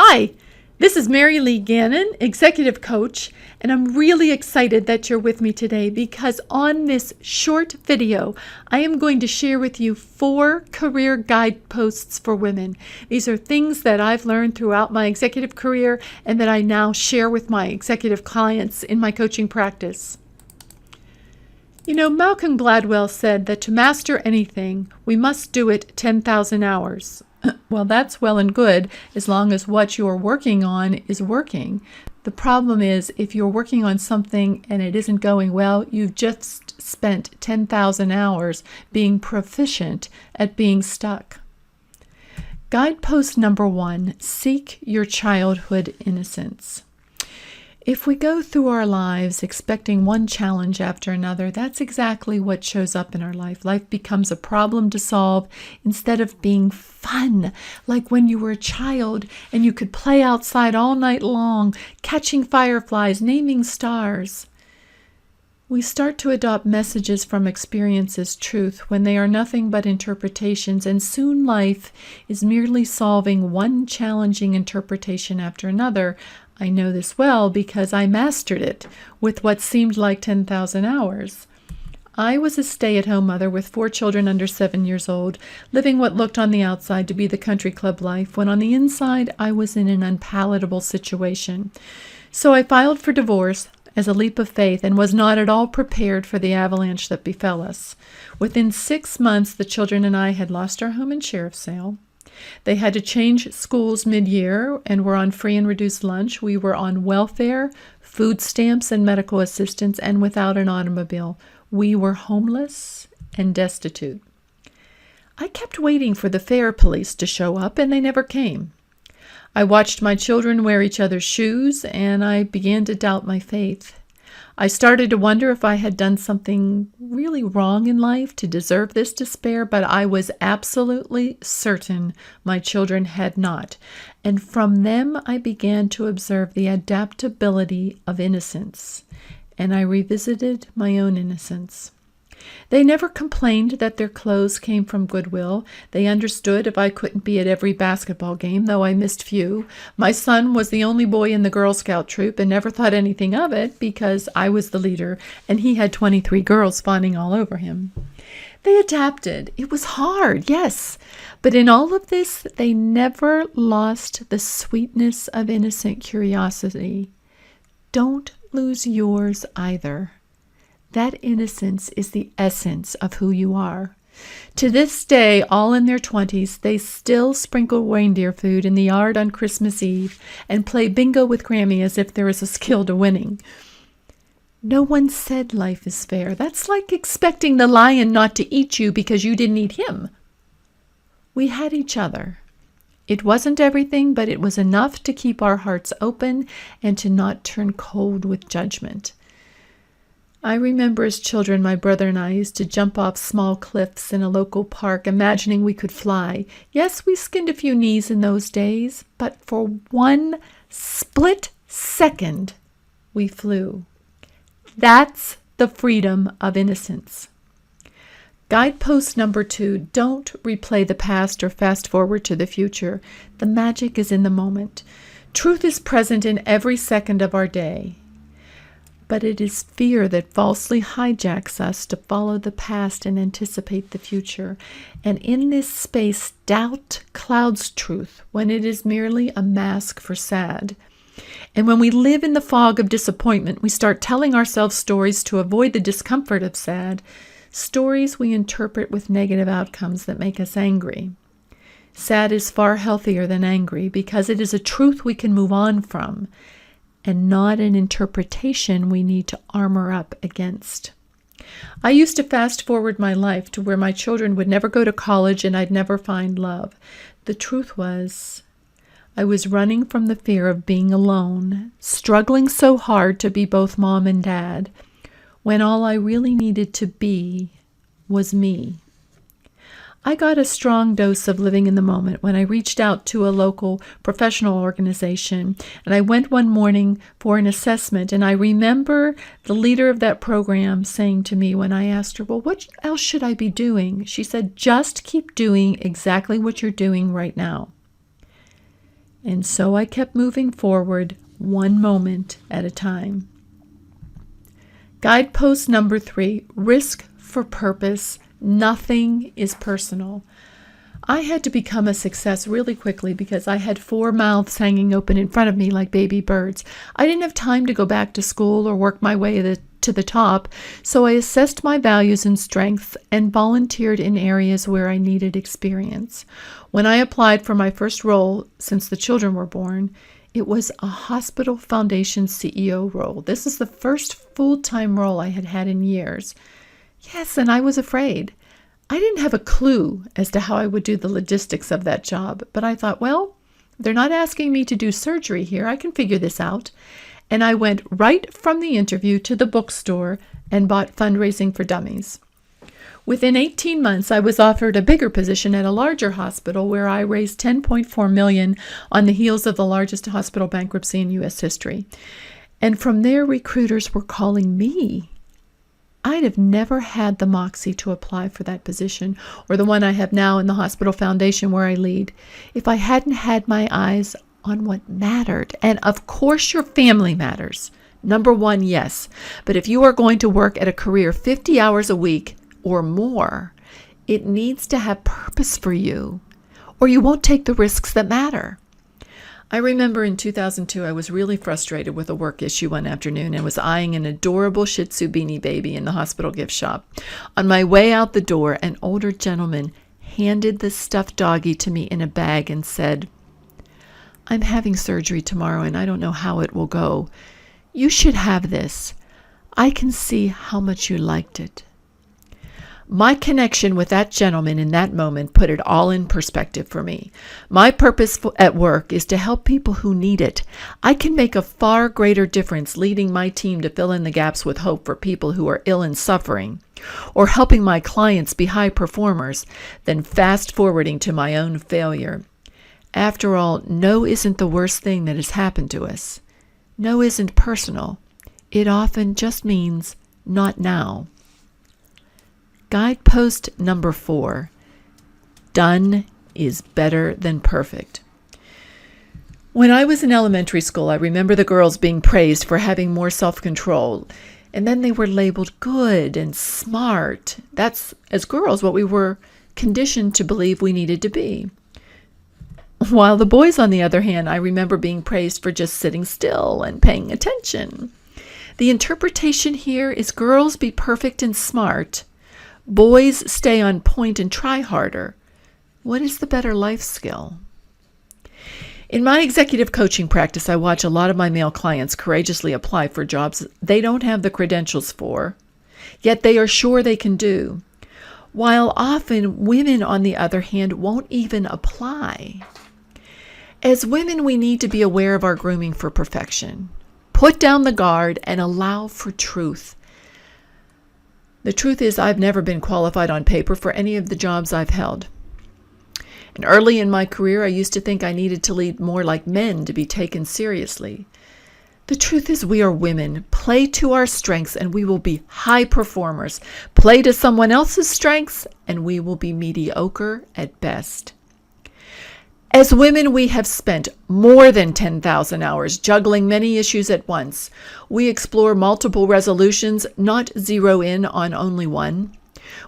Hi, this is Mary Lee Gannon, Executive Coach, and I'm really excited that you're with me today because on this short video, I am going to share with you 4 career guideposts for women. These are things that I've learned throughout my executive career and that I now share with my executive clients in my coaching practice. You know, Malcolm Gladwell said that to master anything, we must do it 10,000 hours. Well, that's well and good as long as what you're working on is working. The problem is if you're working on something and it isn't going well, you've just spent 10,000 hours being proficient at being stuck. Guidepost number 1, seek your childhood innocence. If we go through our lives expecting one challenge after another, that's exactly what shows up in our life. Life becomes a problem to solve instead of being fun, like when you were a child and you could play outside all night long, catching fireflies, naming stars. We start to adopt messages from experience as truth when they are nothing but interpretations, and soon life is merely solving one challenging interpretation after another. I know this well because I mastered it with what seemed like 10,000 hours. I was a stay-at-home mother with 4 children under 7 years old, living what looked on the outside to be the country club life, when on the inside I was in an unpalatable situation. So I filed for divorce as a leap of faith and was not at all prepared for the avalanche that befell us. Within 6 months, the children and I had lost our home and sheriff's sale. They had to change schools mid-year and were on free and reduced lunch. We were on welfare, food stamps, and medical assistance, and without an automobile. We were homeless and destitute. I kept waiting for the fare police to show up, and they never came. I watched my children wear each other's shoes, and I began to doubt my faith. I started to wonder if I had done something really wrong in life to deserve this despair, but I was absolutely certain my children had not. And from them, I began to observe the adaptability of innocence, and I revisited my own innocence. They never complained that their clothes came from Goodwill. They understood if I couldn't be at every basketball game, though I missed few. My son was the only boy in the Girl Scout troop and never thought anything of it because I was the leader and he had 23 girls fawning all over him. They adapted. It was hard, yes, but in all of this, they never lost the sweetness of innocent curiosity. Don't lose yours either. That innocence is the essence of who you are. To this day, all in their 20s, they still sprinkle reindeer food in the yard on Christmas Eve and play bingo with Grammy as if there is a skill to winning. No one said life is fair. That's like expecting the lion not to eat you because you didn't eat him. We had each other. It wasn't everything, but it was enough to keep our hearts open and to not turn cold with judgment. I remember as children, my brother and I used to jump off small cliffs in a local park, imagining we could fly. Yes, we skinned a few knees in those days, but for one split second, we flew. That's the freedom of innocence. Guidepost number 2, don't replay the past or fast forward to the future. The magic is in the moment. Truth is present in every second of our day. But it is fear that falsely hijacks us to follow the past and anticipate the future. And in this space, doubt clouds truth when it is merely a mask for sad. And when we live in the fog of disappointment, we start telling ourselves stories to avoid the discomfort of sad, stories we interpret with negative outcomes that make us angry. Sad is far healthier than angry because it is a truth we can move on from, and not an interpretation we need to armor up against. I used to fast forward my life to where my children would never go to college and I'd never find love. The truth was, I was running from the fear of being alone, struggling so hard to be both mom and dad, when all I really needed to be was me. I got a strong dose of living in the moment when I reached out to a local professional organization, and I went one morning for an assessment, and I remember the leader of that program saying to me when I asked her, well, what else should I be doing? She said, just keep doing exactly what you're doing right now. And so I kept moving forward, one moment at a time. Guidepost number 3, risk for purpose. Nothing is personal. I had to become a success really quickly because I had 4 mouths hanging open in front of me like baby birds. I didn't have time to go back to school or work my way to the top, so I assessed my values and strengths and volunteered in areas where I needed experience. When I applied for my first role since the children were born, it was a hospital foundation CEO role. This is the first full-time role I had had in years. Yes, and I was afraid. I didn't have a clue as to how I would do the logistics of that job, but I thought, well, they're not asking me to do surgery here. I can figure this out. And I went right from the interview to the bookstore and bought Fundraising for Dummies. Within 18 months, I was offered a bigger position at a larger hospital where I raised $10.4 million on the heels of the largest hospital bankruptcy in U.S. history. And from there, recruiters were calling me. I'd have never had the moxie to apply for that position or the one I have now in the hospital foundation where I lead if I hadn't had my eyes on what mattered. And of course, your family matters. Number 1, yes. But if you are going to work at a career 50 hours a week or more, it needs to have purpose for you, or you won't take the risks that matter. I remember in 2002, I was really frustrated with a work issue one afternoon and was eyeing an adorable Shih Tzu beanie baby in the hospital gift shop. On my way out the door, an older gentleman handed the stuffed doggie to me in a bag and said, "I'm having surgery tomorrow and I don't know how it will go. You should have this. I can see how much you liked it." My connection with that gentleman in that moment put it all in perspective for me. My purpose at work is to help people who need it. I can make a far greater difference leading my team to fill in the gaps with hope for people who are ill and suffering, or helping my clients be high performers, than fast forwarding to my own failure. After all, no isn't the worst thing that has happened to us. No isn't personal. It often just means not now. Guidepost number 4, done is better than perfect. When I was in elementary school, I remember the girls being praised for having more self-control, and then they were labeled good and smart. That's, as girls, what we were conditioned to believe we needed to be. While the boys, on the other hand, I remember being praised for just sitting still and paying attention. The interpretation here is girls be perfect and smart, boys stay on point and try harder. What is the better life skill? In my executive coaching practice, I watch a lot of my male clients courageously apply for jobs they don't have the credentials for, yet they are sure they can do, while often women, on the other hand, won't even apply. As women, we need to be aware of our grooming for perfection. Put down the guard and allow for truth. The truth is, I've never been qualified on paper for any of the jobs I've held. And early in my career, I used to think I needed to lead more like men to be taken seriously. The truth is, we are women. Play to our strengths and we will be high performers. Play to someone else's strengths and we will be mediocre at best. As women, we have spent more than 10,000 hours juggling many issues at once. We explore multiple resolutions, not zero in on only one.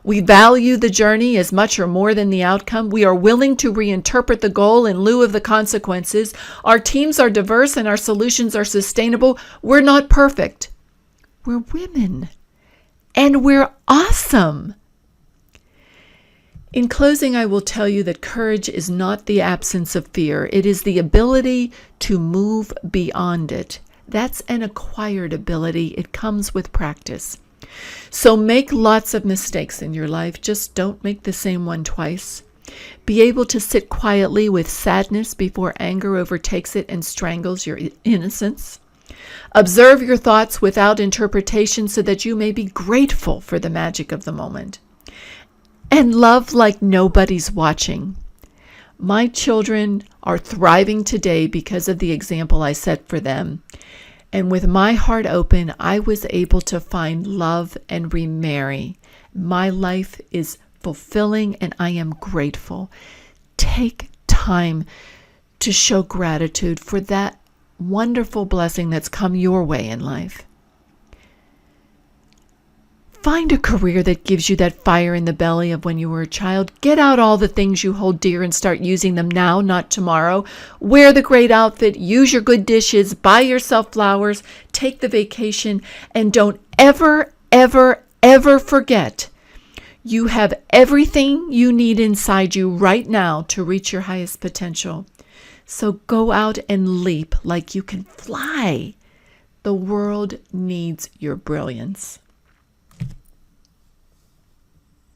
We value the journey as much or more than the outcome. We are willing to reinterpret the goal in lieu of the consequences. Our teams are diverse and our solutions are sustainable. We're not perfect. We're women. And we're awesome. In closing, I will tell you that courage is not the absence of fear. It is the ability to move beyond it. That's an acquired ability. It comes with practice. So make lots of mistakes in your life. Just don't make the same one twice. Be able to sit quietly with sadness before anger overtakes it and strangles your innocence. Observe your thoughts without interpretation so that you may be grateful for the magic of the moment. And love like nobody's watching. My children are thriving today because of the example I set for them. And with my heart open, I was able to find love and remarry. My life is fulfilling and I am grateful. Take time to show gratitude for that wonderful blessing that's come your way in life. Find a career that gives you that fire in the belly of when you were a child. Get out all the things you hold dear and start using them now, not tomorrow. Wear the great outfit, use your good dishes, buy yourself flowers, take the vacation, and don't ever, ever, ever forget you have everything you need inside you right now to reach your highest potential. So go out and leap like you can fly. The world needs your brilliance.